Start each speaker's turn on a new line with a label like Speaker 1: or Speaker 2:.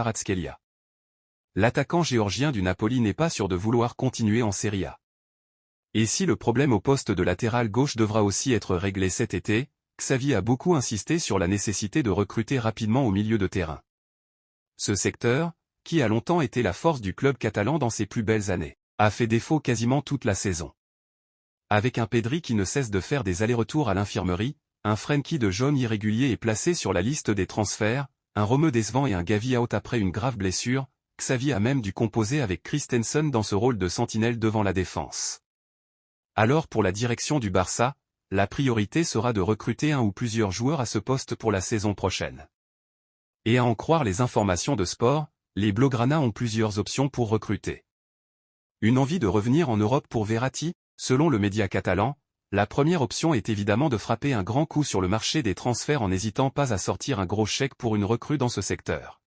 Speaker 1: Kvaratskhelia. L'attaquant géorgien du Napoli n'est pas sûr de vouloir continuer en Serie A. Et si le problème au poste de latéral gauche devra aussi être réglé cet été, Xavi a beaucoup insisté sur la nécessité de recruter rapidement au milieu de terrain. Ce secteur, qui a longtemps été la force du club catalan dans ses plus belles années, a fait défaut quasiment toute la saison. Avec un Pedri qui ne cesse de faire des allers-retours à l'infirmerie, un Frenkie de Jong irrégulier est placé sur la liste des transferts, un Romeu décevant et un Gavi out après une grave blessure, Xavi a même dû composer avec Christensen dans ce rôle de sentinelle devant la défense. Alors pour la direction du Barça, la priorité sera de recruter un ou plusieurs joueurs à ce poste pour la saison prochaine. Et à en croire les informations de Sport, les Blaugrana ont plusieurs options pour recruter. Une envie de revenir en Europe pour Verratti, selon le média catalan, la première option est évidemment de frapper un grand coup sur le marché des transferts en n'hésitant pas à sortir un gros chèque pour une recrue dans ce secteur.